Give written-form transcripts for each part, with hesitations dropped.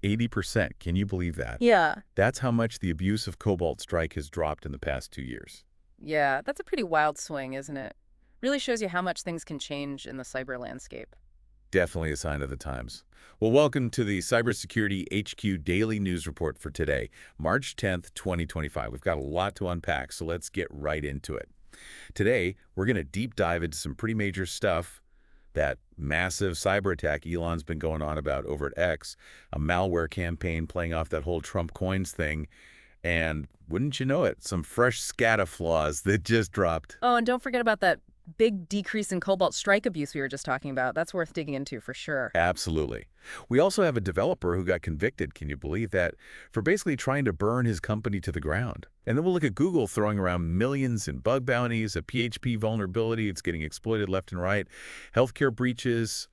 80%. Can you believe that? Yeah. That's how much the abuse of Cobalt Strike has dropped in the past 2 years. Yeah, that's a pretty wild swing, isn't it? Really shows you how much things can change in the cyber landscape. Definitely a sign of the times. Well, welcome to the Cybersecurity HQ Daily News Report for today, March 10th, 2025. We've got a lot to unpack, so let's get right into it. Today, we're going to deep dive into some pretty major stuff. That massive cyber attack Elon's been going on about over at X, a malware campaign playing off that whole Trump coins thing, and wouldn't you know it, some fresh SCADA flaws that just dropped. Oh, and don't forget about that big decrease in Cobalt Strike abuse we were just talking about. That's worth digging into for sure. Absolutely. We also have a developer who got convicted, can you believe that, for basically trying to burn his company to the ground. And then we'll look at Google throwing around millions in bug bounties, a PHP vulnerability, it's getting exploited left and right, healthcare breaches,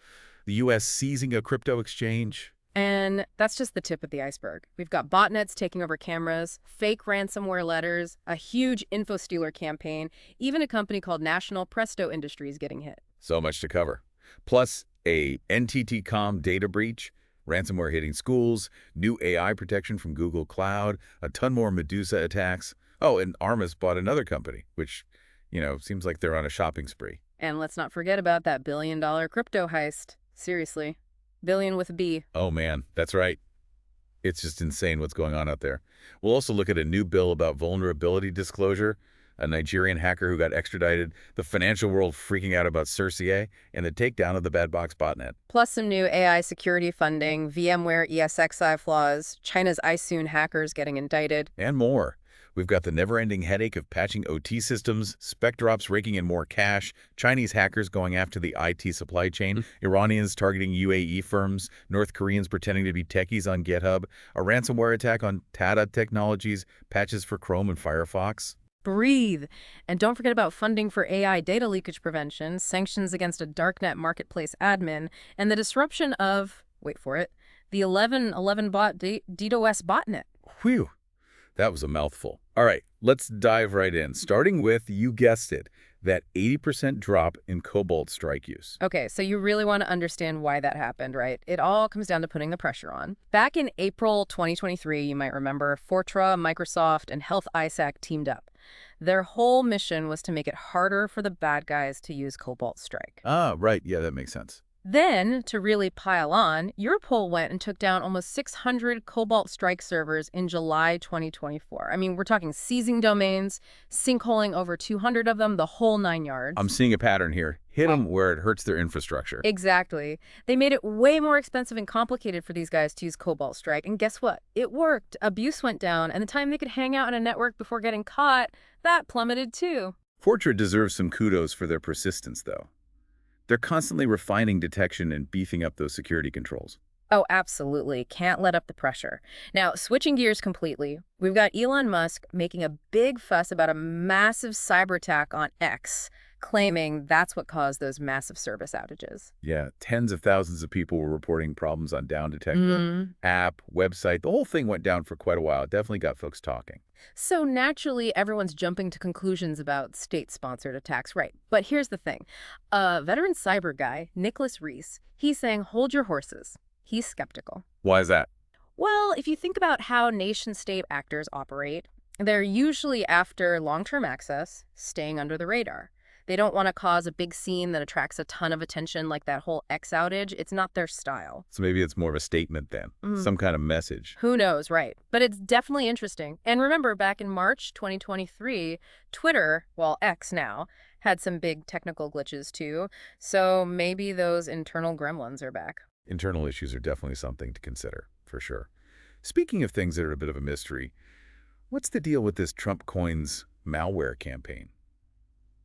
the U.S. seizing a crypto exchange. And that's just the tip of the iceberg. We've got botnets taking over cameras, fake ransomware letters, a huge info stealer campaign, even a company called National Presto Industries getting hit. So much to cover. Plus, a NTT-Com data breach, ransomware hitting schools, new AI protection from Google Cloud, a ton more Medusa attacks. Oh, and Armis bought another company, which, seems like they're on a shopping spree. And let's not forget about that billion-dollar crypto heist. Seriously. Billion with a B. Oh, man, that's right. It's just insane what's going on out there. We'll also look at a new bill about vulnerability disclosure, a Nigerian hacker who got extradited, the financial world freaking out about Cercier, and the takedown of the bad box botnet. Plus some new AI security funding, VMware ESXi flaws, China's iSoon hackers getting indicted. And more. We've got the never-ending headache of patching OT systems, spec drops raking in more cash, Chinese hackers going after the IT supply chain, Iranians targeting UAE firms, North Koreans pretending to be techies on GitHub, a ransomware attack on Tata Technologies, patches for Chrome and Firefox. Breathe. And don't forget about funding for AI data leakage prevention, sanctions against a darknet marketplace admin, and the disruption of, wait for it, the 1111 bot DDoS botnet. Whew. That was a mouthful. All right, let's dive right in, starting with, you guessed it, that 80% drop in Cobalt Strike use. Okay, so you really want to understand why that happened, right? It all comes down to putting the pressure on. Back in April 2023, you might remember, Fortra, Microsoft, and Health ISAC teamed up. Their whole mission was to make it harder for the bad guys to use Cobalt Strike. Ah, right. Yeah, that makes sense. Then, to really pile on, Europol went and took down almost 600 Cobalt Strike servers in July 2024. I mean, we're talking seizing domains, sinkholing over 200 of them, the whole 9 yards. I'm seeing a pattern here. Hit them where it hurts their infrastructure. Exactly. They made it way more expensive and complicated for these guys to use Cobalt Strike. And guess what? It worked. Abuse went down, and the time they could hang out in a network before getting caught, that plummeted too. Fortra deserves some kudos for their persistence, though. They're constantly refining detection and beefing up those security controls. Oh, absolutely. Can't let up the pressure. Now, switching gears completely, we've got Elon Musk making a big fuss about a massive cyber attack on X, claiming that's what caused those massive service outages. Yeah, tens of thousands of people were reporting problems on Down Detector, app, website. The whole thing went down for quite a while. It definitely got folks talking. So naturally, everyone's jumping to conclusions about state-sponsored attacks, right? But here's the thing. A veteran cyber guy, Nicholas Reese, he's saying, hold your horses. He's skeptical. Why is that? Well, if you think about how nation-state actors operate, they're usually after long-term access, staying under the radar. They don't want to cause a big scene that attracts a ton of attention like that whole X outage. It's not their style. So maybe it's more of a statement then, some kind of message. Who knows, right? But it's definitely interesting. And remember, back in March 2023, Twitter, well, X now, had some big technical glitches too. So maybe those internal gremlins are back. Internal issues are definitely something to consider, for sure. Speaking of things that are a bit of a mystery, what's the deal with this Trump coins malware campaign?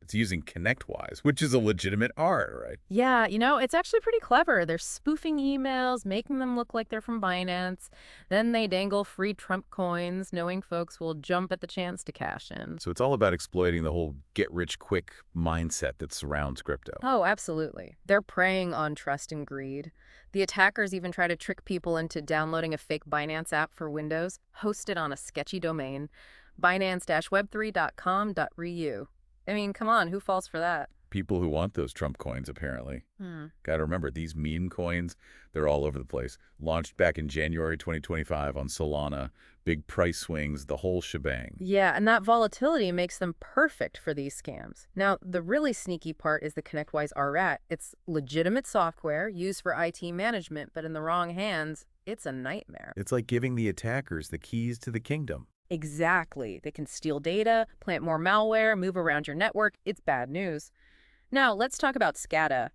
It's using ConnectWise, which is a legitimate art, right? Yeah, it's actually pretty clever. They're spoofing emails, making them look like they're from Binance. Then they dangle free Trump coins, knowing folks will jump at the chance to cash in. So it's all about exploiting the whole get-rich-quick mindset that surrounds crypto. Oh, absolutely. They're preying on trust and greed. The attackers even try to trick people into downloading a fake Binance app for Windows, hosted on a sketchy domain, binance-web3.com.ru. I mean, come on, who falls for that? people who want those Trump coins, apparently. Hmm. Got to remember, these meme coins, they're all over the place. Launched back in January 2025 on Solana, big price swings, the whole shebang. Yeah, and that volatility makes them perfect for these scams. Now, the really sneaky part is the ConnectWise RAT. It's legitimate software used for IT management, but in the wrong hands, it's a nightmare. It's like giving the attackers the keys to the kingdom. Exactly. They can steal data, plant more malware, move around your network. It's bad news. Now, let's talk about SCADA.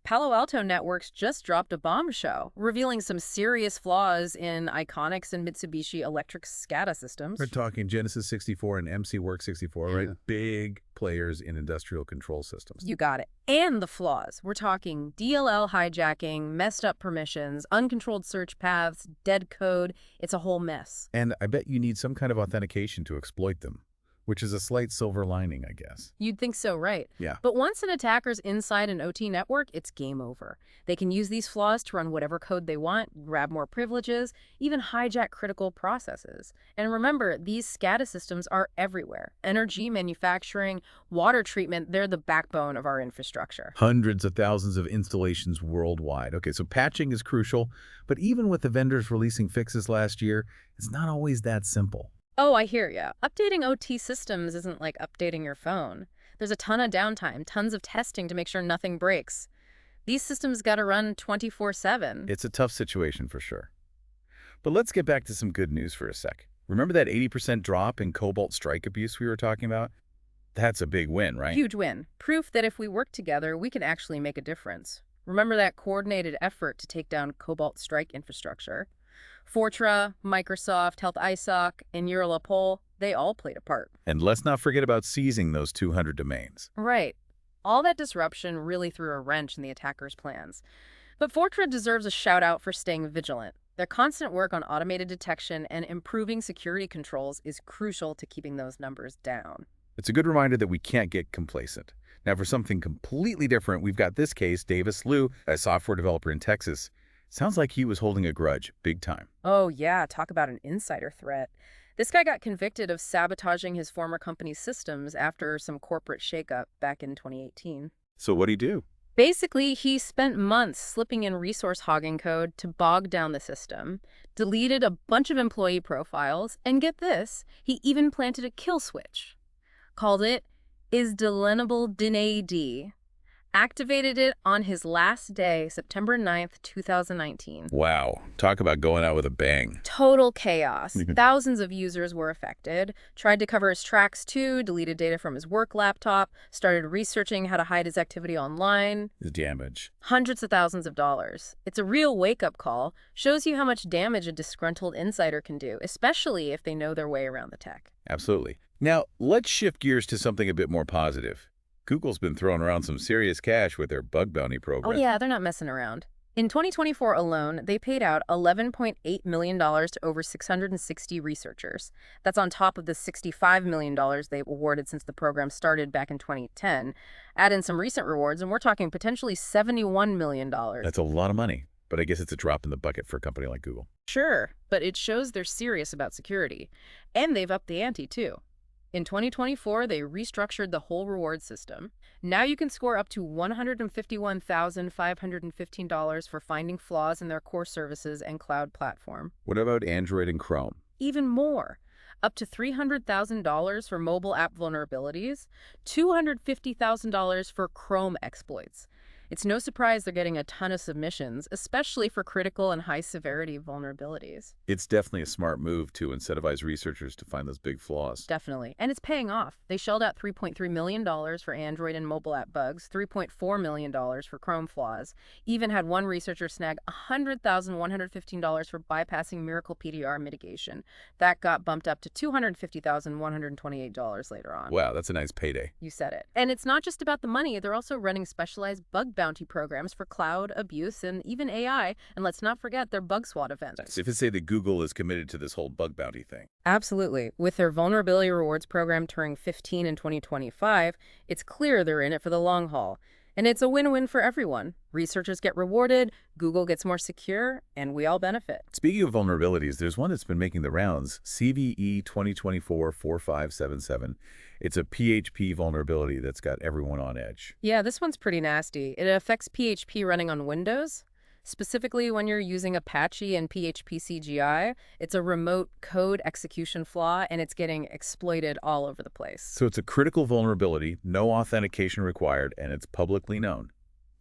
Palo Alto Networks just dropped a bombshell, revealing some serious flaws in Iconix and Mitsubishi Electric SCADA systems. We're talking Genesis 64 and MC Work 64, right? Yeah. Big players in industrial control systems. You got it. And the flaws. We're talking DLL hijacking, messed up permissions, uncontrolled search paths, dead code. It's a whole mess. And I bet you need some kind of authentication to exploit them, which is a slight silver lining, I guess. You'd think so, right? Yeah. But once an attacker's inside an OT network, it's game over. They can use these flaws to run whatever code they want, grab more privileges, even hijack critical processes. And remember, these SCADA systems are everywhere. Energy, manufacturing, water treatment, they're the backbone of our infrastructure. Hundreds of thousands of installations worldwide. Okay, so patching is crucial, but even with the vendors releasing fixes last year, it's not always that simple. Oh, I hear ya. Updating OT systems isn't like updating your phone. There's a ton of downtime, tons of testing to make sure nothing breaks. These systems gotta run 24/7. It's a tough situation for sure. But let's get back to some good news for a sec. Remember that 80% drop in Cobalt Strike abuse we were talking about? That's a big win, right? Huge win. Proof that if we work together, we can actually make a difference. Remember that coordinated effort to take down Cobalt Strike infrastructure? Fortra, Microsoft, Health ISOC, and Europol, they all played a part. And let's not forget about seizing those 200 domains. Right. All that disruption really threw a wrench in the attackers' plans. But Fortra deserves a shout-out for staying vigilant. Their constant work on automated detection and improving security controls is crucial to keeping those numbers down. It's a good reminder that we can't get complacent. Now, for something completely different, we've got this case, Davis Liu, a software developer in Texas. Sounds like he was holding a grudge, big time. Oh yeah, talk about an insider threat. This guy got convicted of sabotaging his former company's systems after some corporate shakeup back in 2018. So what'd he do? Basically, he spent months slipping in resource hogging code to bog down the system, deleted a bunch of employee profiles, and get this, he even planted a kill switch. Called it isdelenable dinaid. Activated it on his last day, September 9th, 2019. Wow, talk about going out with a bang. Total chaos. Thousands of users were affected. Tried to cover his tracks too, deleted data from his work laptop, started researching how to hide his activity online. The damage. Hundreds of thousands of dollars. It's a real wake-up call. Shows you how much damage a disgruntled insider can do, especially if they know their way around the tech. Absolutely. Now, let's shift gears to something a bit more positive. Google's been throwing around some serious cash with their bug bounty program. Oh yeah, they're not messing around. In 2024 alone, they paid out $11.8 million to over 660 researchers. That's on top of the $65 million they've awarded since the program started back in 2010. Add in some recent rewards, and we're talking potentially $71 million. That's a lot of money, but I guess it's a drop in the bucket for a company like Google. Sure, but it shows they're serious about security. And they've upped the ante, too. In 2024, they restructured the whole reward system. Now you can score up to $151,515 for finding flaws in their core services and cloud platform. What about Android and Chrome? Even more. Up to $300,000 for mobile app vulnerabilities, $250,000 for Chrome exploits. It's no surprise they're getting a ton of submissions, especially for critical and high-severity vulnerabilities. It's definitely a smart move to incentivize researchers to find those big flaws. Definitely. And it's paying off. They shelled out $3.3 million for Android and mobile app bugs, $3.4 million for Chrome flaws. Even had one researcher snag $100,115 for bypassing Miracle PDR mitigation. That got bumped up to $250,128 later on. Wow, that's a nice payday. You said it. And it's not just about the money. They're also running specialized bug bounty programs for cloud, abuse, and even AI. And let's not forget their bug SWAT events. Safe to say that Google is committed to this whole bug bounty thing. Absolutely. With their vulnerability rewards program turning 15 in 2025, it's clear they're in it for the long haul. And it's a win-win for everyone. Researchers get rewarded, Google gets more secure, and we all benefit. Speaking of vulnerabilities, there's one that's been making the rounds, CVE 2024-4577. It's a PHP vulnerability that's got everyone on edge. Yeah, this one's pretty nasty. It affects PHP running on Windows. Specifically, when you're using Apache and PHP CGI, it's a remote code execution flaw, and it's getting exploited all over the place. So it's a critical vulnerability, no authentication required, and it's publicly known.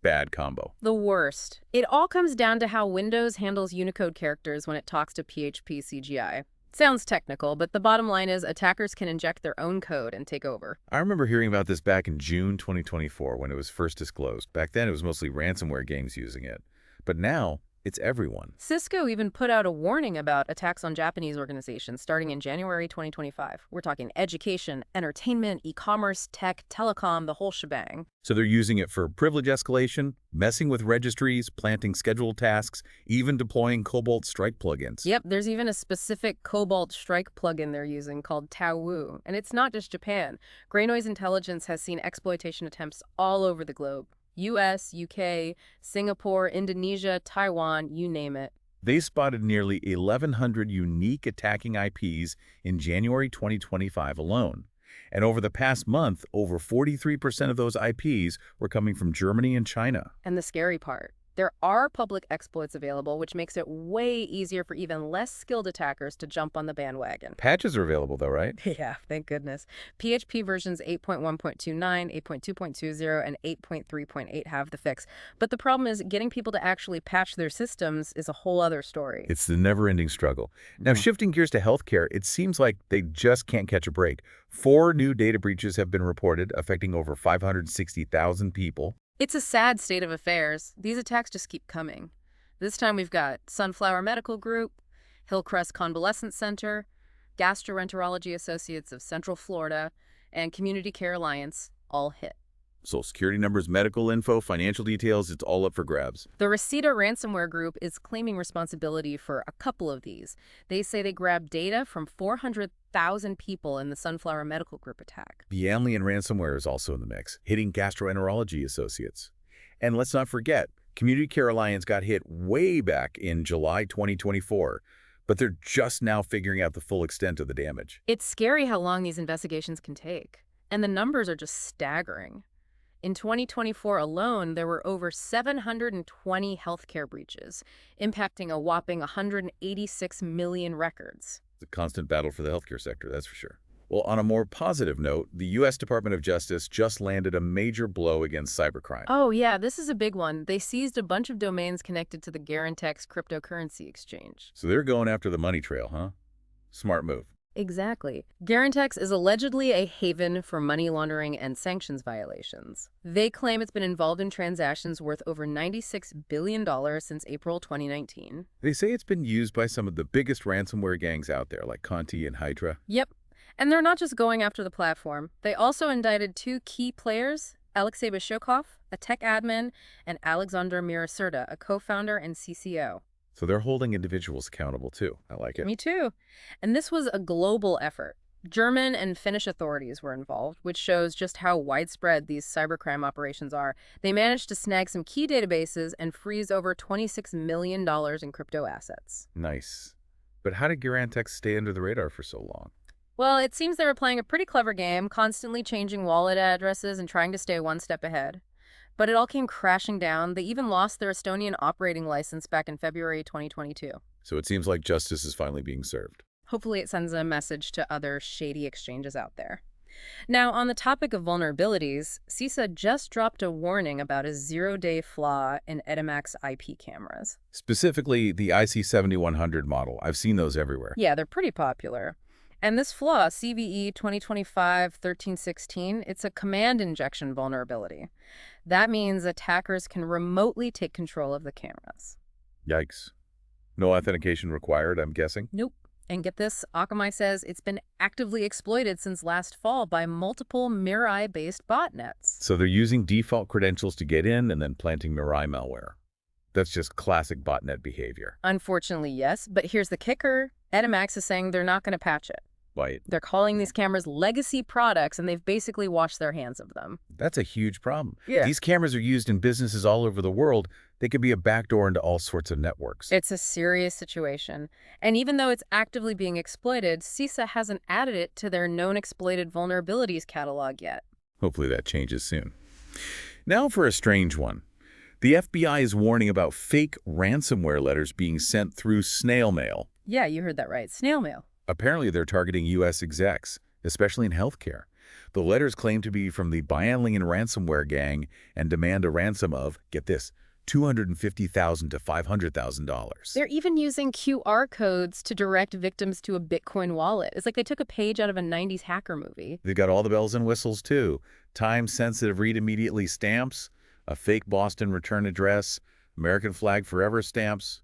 Bad combo. The worst. It all comes down to how Windows handles Unicode characters when it talks to PHP CGI. Sounds technical, but the bottom line is attackers can inject their own code and take over. I remember hearing about this back in June 2024 when it was first disclosed. Back then, it was mostly ransomware games using it. But now, it's everyone. Cisco even put out a warning about attacks on Japanese organizations starting in January 2025. We're talking education, entertainment, e-commerce, tech, telecom, the whole shebang. So they're using it for privilege escalation, messing with registries, planting scheduled tasks, even deploying Cobalt Strike plugins. Yep, there's even a specific Cobalt Strike plugin they're using called Taowu. And it's not just Japan. Grey Noise Intelligence has seen exploitation attempts all over the globe. US, UK, Singapore, Indonesia, Taiwan, you name it. They spotted nearly 1,100 unique attacking IPs in January 2025 alone. And over the past month, over 43% of those IPs were coming from Germany and China. And the scary part, there are public exploits available, which makes it way easier for even less skilled attackers to jump on the bandwagon. Patches are available though, right? Yeah, thank goodness. PHP versions 8.1.29, 8.2.20, and 8.3.8 have the fix. But the problem is getting people to actually patch their systems is a whole other story. It's the never-ending struggle. Now, shifting gears to healthcare, it seems like they just can't catch a break. 4 new data breaches have been reported, affecting over 560,000 people. It's a sad state of affairs. These attacks just keep coming. This time we've got Sunflower Medical Group, Hillcrest Convalescent Center, Gastroenterology Associates of Central Florida, and Community Care Alliance all hit. Social security numbers, medical info, financial details, it's all up for grabs. The Reseda ransomware group is claiming responsibility for a couple of these. They say they grabbed data from 400,000 people in the Sunflower Medical Group attack. The Alien ransomware is also in the mix, hitting Gastroenterology Associates. And let's not forget, Community Care Alliance got hit way back in July 2024, but they're just now figuring out the full extent of the damage. It's scary how long these investigations can take, and the numbers are just staggering. In 2024 alone, there were over 720 healthcare breaches, impacting a whopping 186 million records. It's a constant battle for the healthcare sector, that's for sure. Well, on a more positive note, the U.S. Department of Justice just landed a major blow against cybercrime. Oh yeah, this is a big one. They seized a bunch of domains connected to the Garantex cryptocurrency exchange. So they're going after the money trail, huh? Smart move. Exactly. Garantex is allegedly a haven for money laundering and sanctions violations. They claim it's been involved in transactions worth over $96 billion since April 2019. They say it's been used by some of the biggest ransomware gangs out there, like Conti and Hydra. Yep. And they're not just going after the platform. They also indicted 2 key players, Alexei Bashokov, a tech admin, and Alexander Miraserda, a co-founder and CCO. So they're holding individuals accountable too. I like it. Me too. And this was a global effort. German and Finnish authorities were involved, which shows just how widespread these cybercrime operations are. They managed to snag some key databases and freeze over $26 million in crypto assets. Nice. But how did Garantex stay under the radar for so long? Well, it seems they were playing a pretty clever game, constantly changing wallet addresses and trying to stay one step ahead. But it all came crashing down. They even lost their Estonian operating license back in February 2022. So it seems like justice is finally being served. Hopefully it sends a message to other shady exchanges out there. Now, on the topic of vulnerabilities, CISA just dropped a warning about a 0-day flaw in Edimax IP cameras. Specifically, the IC7100 model. I've seen those everywhere. Yeah, they're pretty popular. And this flaw, CVE 2025-1316, it's a command injection vulnerability. That means attackers can remotely take control of the cameras. Yikes. No authentication required, I'm guessing? Nope. And get this, Akamai says it's been actively exploited since last fall by multiple Mirai-based botnets. So they're using default credentials to get in and then planting Mirai malware. That's just classic botnet behavior. Unfortunately, yes. But here's the kicker. Edimax is saying they're not going to patch it. Right. They're calling these cameras legacy products, and they've basically washed their hands of them. That's a huge problem. Yeah. These cameras are used in businesses all over the world. They could be a backdoor into all sorts of networks. It's a serious situation. And even though it's actively being exploited, CISA hasn't added it to their known exploited vulnerabilities catalog yet. Hopefully that changes soon. Now for a strange one. The FBI is warning about fake ransomware letters being sent through snail mail. Yeah, you heard that right. Snail mail. Apparently, they're targeting U.S. execs, especially in healthcare. The letters claim to be from the Bianlian ransomware gang and demand a ransom of, get this, $250,000 to $500,000. They're even using QR codes to direct victims to a Bitcoin wallet. It's like they took a page out of a 90s hacker movie. They've got all the bells and whistles, too. Time-sensitive read immediately stamps, a fake Boston return address, American flag forever stamps.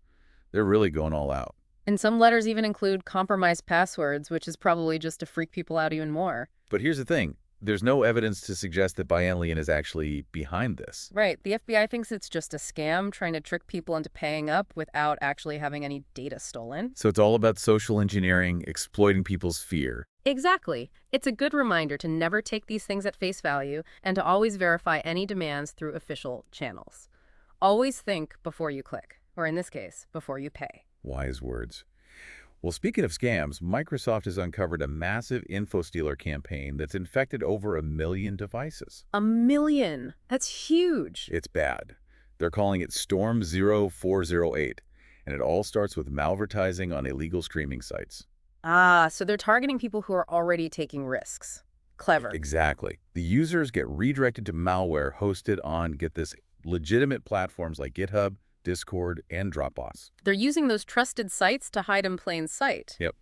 They're really going all out. And some letters even include compromised passwords, which is probably just to freak people out even more. But here's the thing. There's no evidence to suggest that Bianlian is actually behind this. Right. The FBI thinks it's just a scam trying to trick people into paying up without actually having any data stolen. So it's all about social engineering, exploiting people's fear. Exactly. It's a good reminder to never take these things at face value and to always verify any demands through official channels. Always think before you click, or in this case, before you pay. Wise words. Well, speaking of scams, Microsoft has uncovered a massive info stealer campaign that's infected over 1 million devices. 1 million? That's huge. It's bad. They're calling it Storm 0408, and it all starts with malvertising on illegal streaming sites. Ah, so they're targeting people who are already taking risks. Clever. Exactly. The users get redirected to malware hosted on, get this, legitimate platforms like GitHub, Discord, and Dropbox. They're using those trusted sites to hide in plain sight. Yep.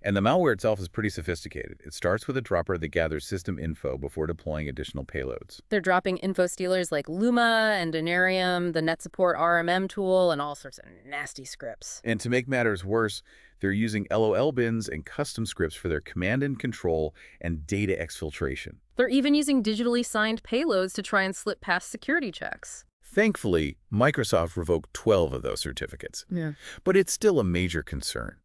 And the malware itself is pretty sophisticated. It starts with a dropper that gathers system info before deploying additional payloads. They're dropping info stealers like Luma and Denarium, the net support RMM tool, and all sorts of nasty scripts. And to make matters worse, they're using LOL bins and custom scripts for their command and control and data exfiltration. They're even using digitally signed payloads to try and slip past security checks. Thankfully, Microsoft revoked 12 of those certificates. Yeah. But it's still a major concern.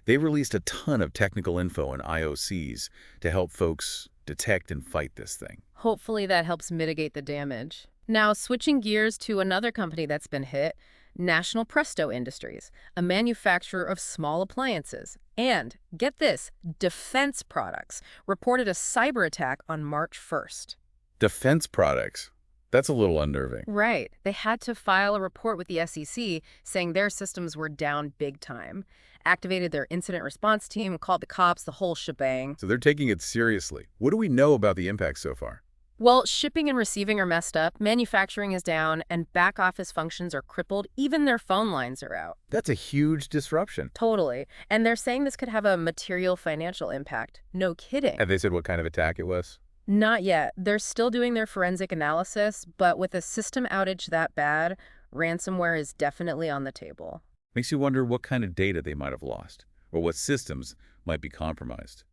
They released a ton of technical info and IOCs to help folks detect and fight this thing. Hopefully that helps mitigate the damage. Now, switching gears to another company that's been hit, National Presto Industries, a manufacturer of small appliances and, get this, defense products, reported a cyber attack on March 1st. Defense products. That's a little unnerving. Right. They had to file a report with the SEC saying their systems were down big time, activated their incident response team, called the cops, the whole shebang. So they're taking it seriously. What do we know about the impact so far? Well, shipping and receiving are messed up, manufacturing is down, and back office functions are crippled. Even their phone lines are out. That's a huge disruption. Totally. And they're saying this could have a material financial impact. No kidding. Have they said what kind of attack it was? Not yet. They're still doing their forensic analysis, but with a system outage that bad, ransomware is definitely on the table. Makes you wonder what kind of data they might have lost, or what systems might be compromised.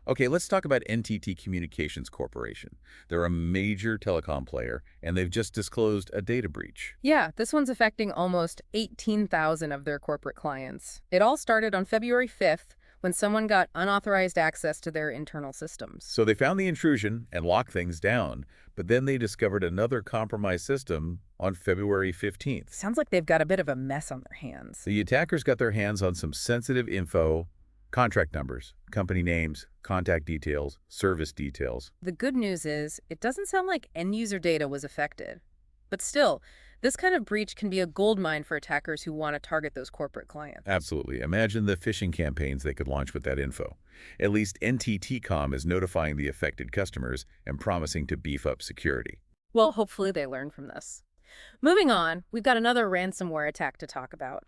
Okay, let's talk about NTT Communications Corporation. They're a major telecom player, and they've just disclosed a data breach. Yeah, this one's affecting almost 18,000 of their corporate clients. It all started on February 5th, when someone got unauthorized access to their internal systems. So they found the intrusion and locked things down, but then they discovered another compromised system on February 15th. Sounds like they've got a bit of a mess on their hands. The attackers got their hands on some sensitive info, contract numbers, company names, contact details, service details. The good news is, it doesn't sound like end-user data was affected. But still, this kind of breach can be a goldmine for attackers who want to target those corporate clients. Absolutely. Imagine the phishing campaigns they could launch with that info. At least NTT Com is notifying the affected customers and promising to beef up security. Well, hopefully they learn from this. Moving on, we've got another ransomware attack to talk about.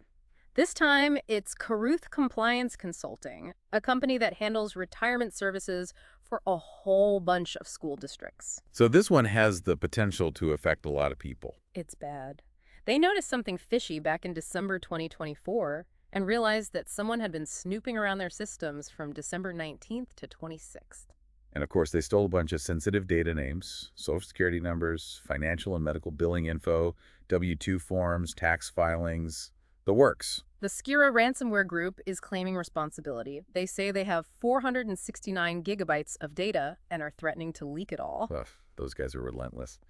This time, it's Caruth Compliance Consulting, a company that handles retirement services for a whole bunch of school districts. So this one has the potential to affect a lot of people. It's bad. They noticed something fishy back in December 2024 and realized that someone had been snooping around their systems from December 19th to 26th. And of course, they stole a bunch of sensitive data names, social security numbers, financial and medical billing info, W-2 forms, tax filings, the works. The SCADA ransomware group is claiming responsibility. They say they have 469 gigabytes of data and are threatening to leak it all. Ugh, those guys are relentless.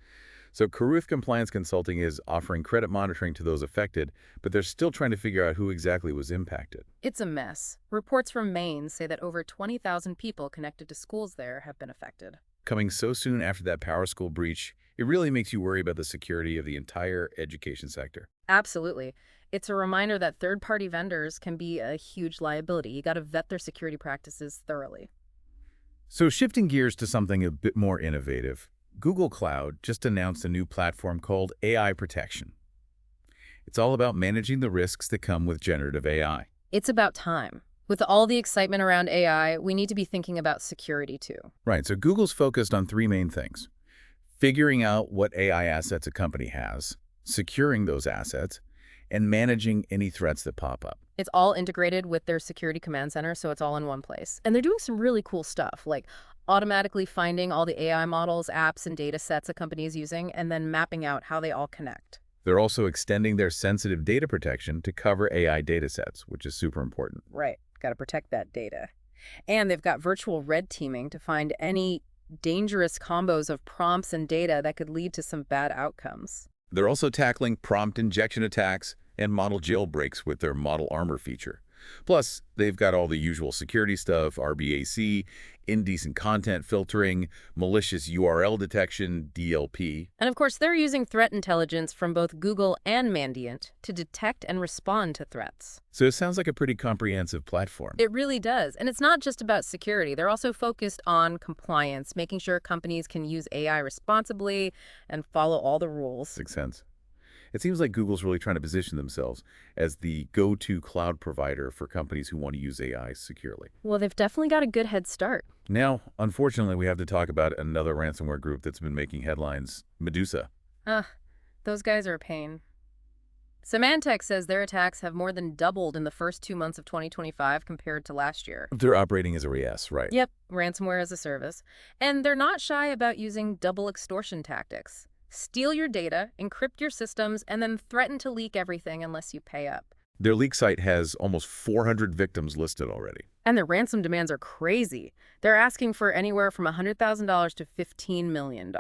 So Caruth Compliance Consulting is offering credit monitoring to those affected, but they're still trying to figure out who exactly was impacted. It's a mess. Reports from Maine say that over 20,000 people connected to schools there have been affected. Coming so soon after that power school breach, it really makes you worry about the security of the entire education sector. Absolutely. It's a reminder that third-party vendors can be a huge liability. You got to vet their security practices thoroughly. So shifting gears to something a bit more innovative, Google Cloud just announced a new platform called AI Protection. It's all about managing the risks that come with generative AI. It's about time. With all the excitement around AI, we need to be thinking about security too. Right, so Google's focused on three main things: figuring out what AI assets a company has, securing those assets, and managing any threats that pop up. It's all integrated with their security command center, so it's all in one place. And they're doing some really cool stuff, like automatically finding all the AI models, apps, and data sets a company is using, and then mapping out how they all connect. They're also extending their sensitive data protection to cover AI datasets, which is super important. Right. Got to protect that data. And they've got virtual red teaming to find any dangerous combos of prompts and data that could lead to some bad outcomes. They're also tackling prompt injection attacks and model jailbreaks with their Model Armor feature. Plus, they've got all the usual security stuff: RBAC, indecent content filtering, malicious URL detection, DLP. And of course, they're using threat intelligence from both Google and Mandiant to detect and respond to threats. So it sounds like a pretty comprehensive platform. It really does. And it's not just about security. They're also focused on compliance, making sure companies can use AI responsibly and follow all the rules. Makes sense. It seems like Google's really trying to position themselves as the go-to cloud provider for companies who want to use AI securely. Well, they've definitely got a good head start. Now, unfortunately, we have to talk about another ransomware group that's been making headlines: Medusa. Those guys are a pain. Symantec says their attacks have more than doubled in the first 2 months of 2025 compared to last year. They're operating as a RAS, right? Yep, ransomware as a service. And they're not shy about using double extortion tactics. Steal your data, encrypt your systems, and then threaten to leak everything unless you pay up. Their leak site has almost 400 victims listed already. And their ransom demands are crazy. They're asking for anywhere from $100,000 to $15 million.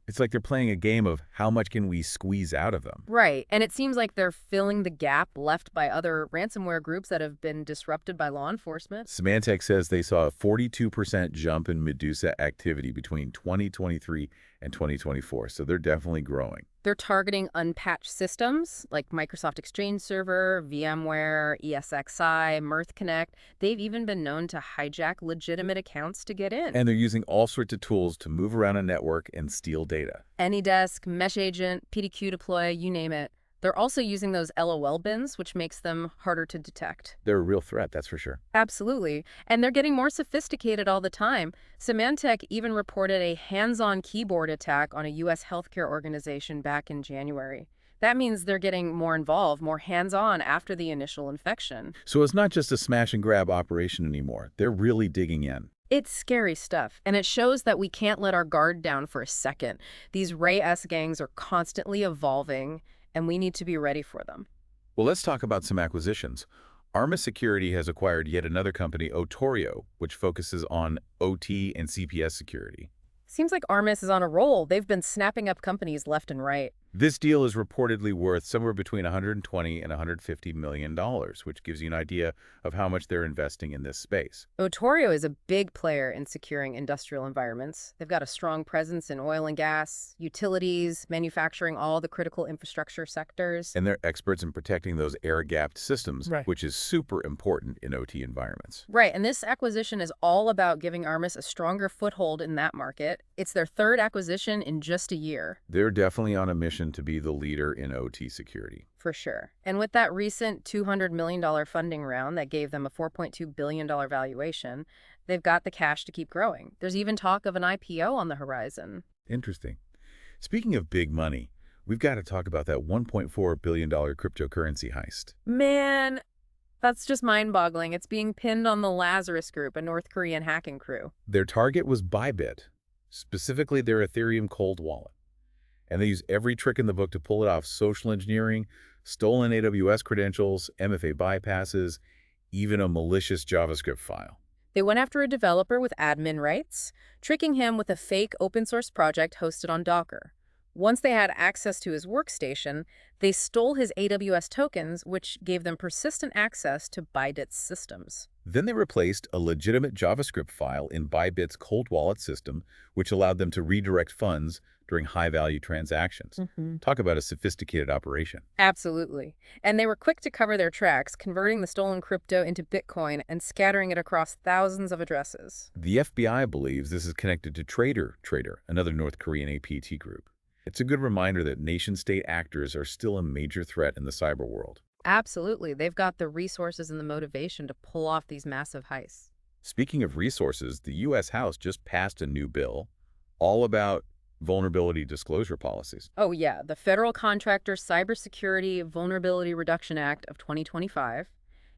It's like they're playing a game of how much can we squeeze out of them. Right, and it seems like they're filling the gap left by other ransomware groups that have been disrupted by law enforcement. Symantec says they saw a 42% jump in Medusa activity between 2023 and 2024, so they're definitely growing. They're targeting unpatched systems like Microsoft Exchange Server, VMware, ESXi, Mirth Connect. They've even been known to hijack legitimate accounts to get in. And they're using all sorts of tools to move around a network and steal data. AnyDesk, Mesh Agent, PDQ Deploy, you name it. They're also using those LOL bins, which makes them harder to detect. They're a real threat, that's for sure. Absolutely. And they're getting more sophisticated all the time. Symantec even reported a hands-on keyboard attack on a U.S. healthcare organization back in January. That means they're getting more involved, more hands-on after the initial infection. So it's not just a smash and grab operation anymore. They're really digging in. It's scary stuff, and it shows that we can't let our guard down for a second. These Ray-S gangs are constantly evolving, and we need to be ready for them. Well, let's talk about some acquisitions. Arma Security has acquired yet another company, Otorio, which focuses on OT and CPS security. Seems like Armis is on a roll. They've been snapping up companies left and right. This deal is reportedly worth somewhere between $120 and $150 million, which gives you an idea of how much they're investing in this space. Otorio is a big player in securing industrial environments. They've got a strong presence in oil and gas, utilities, manufacturing, all the critical infrastructure sectors. And they're experts in protecting those air-gapped systems, Right. which is super important in OT environments. Right, and this acquisition is all about giving Armis a stronger foothold in that market. It's their third acquisition in just a year. They're definitely on a mission to be the leader in OT security. For sure. And with that recent $200 million funding round that gave them a $4.2 billion valuation, they've got the cash to keep growing. There's even talk of an IPO on the horizon. Interesting. Speaking of big money, we've got to talk about that $1.4 billion cryptocurrency heist. Man, that's just mind-boggling. It's being pinned on the Lazarus Group, a North Korean hacking crew. Their target was Bybit, specifically their Ethereum cold wallet. And they use every trick in the book to pull it off: social engineering, stolen AWS credentials, MFA bypasses, even a malicious JavaScript file. They went after a developer with admin rights, tricking him with a fake open-source project hosted on Docker. Once they had access to his workstation, they stole his AWS tokens, which gave them persistent access to Bybit's systems. Then they replaced a legitimate JavaScript file in Bybit's cold wallet system, which allowed them to redirect funds during high-value transactions. Talk about a sophisticated operation. Absolutely. And they were quick to cover their tracks, converting the stolen crypto into Bitcoin and scattering it across thousands of addresses. The FBI believes this is connected to Trader, another North Korean APT group. It's a good reminder that nation-state actors are still a major threat in the cyber world. Absolutely. They've got the resources and the motivation to pull off these massive heists. Speaking of resources, the U.S. House just passed a new bill all about vulnerability disclosure policies. Oh, yeah. The Federal Contractor Cybersecurity Vulnerability Reduction Act of 2025.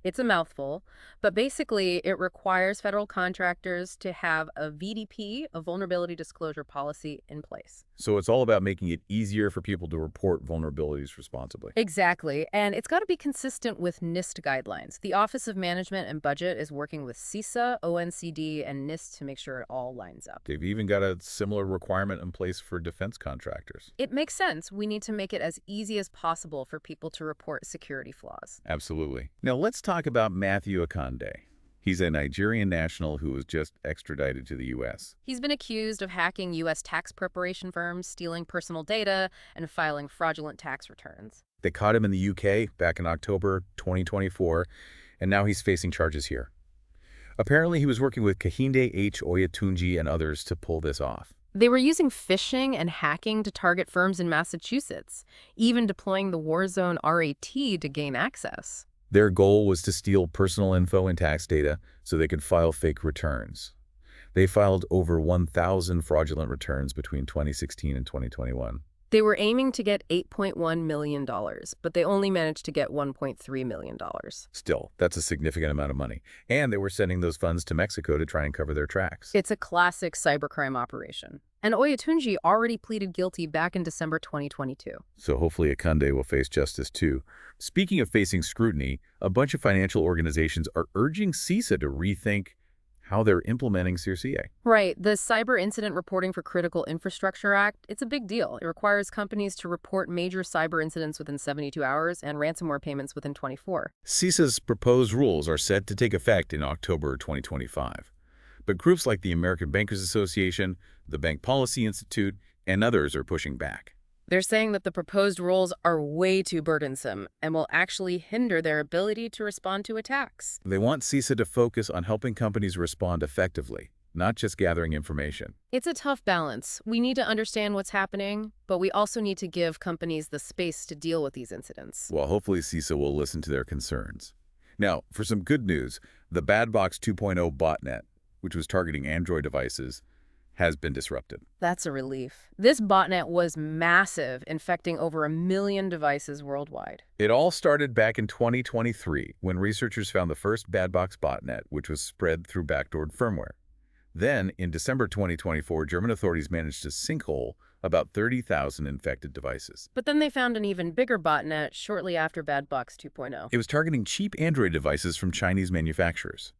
It's a mouthful, but basically it requires federal contractors to have a VDP, a vulnerability disclosure policy, in place. So it's all about making it easier for people to report vulnerabilities responsibly. Exactly, and it's got to be consistent with NIST guidelines. The Office of Management and Budget is working with CISA, ONCD, and NIST to make sure it all lines up. They've even got a similar requirement in place for defense contractors. It makes sense. We need to make it as easy as possible for people to report security flaws. Absolutely. Now let's talk about Matthew Akande. He's a Nigerian national who was just extradited to the U.S. He's been accused of hacking U.S. tax preparation firms, stealing personal data, and filing fraudulent tax returns. They caught him in the UK back in October 2024, and now he's facing charges here. Apparently, he was working with Kehinde H. Oyetunji and others to pull this off. They were using phishing and hacking to target firms in Massachusetts, even deploying the Warzone RAT to gain access. Their goal was to steal personal info and tax data so they could file fake returns. They filed over 1,000 fraudulent returns between 2016 and 2021. They were aiming to get $8.1 million, but they only managed to get $1.3 million. Still, that's a significant amount of money. And they were sending those funds to Mexico to try and cover their tracks. It's a classic cybercrime operation. And Oyetunji already pleaded guilty back in December 2022. So hopefully Akande will face justice too. Speaking of facing scrutiny, a bunch of financial organizations are urging CISA to rethink how they're implementing CIRCA. Right. The Cyber Incident Reporting for Critical Infrastructure Act, it's a big deal. It requires companies to report major cyber incidents within 72 hours and ransomware payments within 24. CISA's proposed rules are set to take effect in October 2025. But groups like the American Bankers Association, the Bank Policy Institute, and others are pushing back. They're saying that the proposed rules are way too burdensome and will actually hinder their ability to respond to attacks. They want CISA to focus on helping companies respond effectively, not just gathering information. It's a tough balance. We need to understand what's happening, but we also need to give companies the space to deal with these incidents. Well, hopefully CISA will listen to their concerns. Now, for some good news, the Badbox 2.0 botnet, which was targeting Android devices, has been disrupted. That's a relief. This botnet was massive, infecting over 1 million devices worldwide. It all started back in 2023 when researchers found the first Badbox botnet, which was spread through backdoored firmware. Then, in December 2024, German authorities managed to sinkhole about 30,000 infected devices. But then they found an even bigger botnet shortly after Badbox 2.0. It was targeting cheap Android devices from Chinese manufacturers.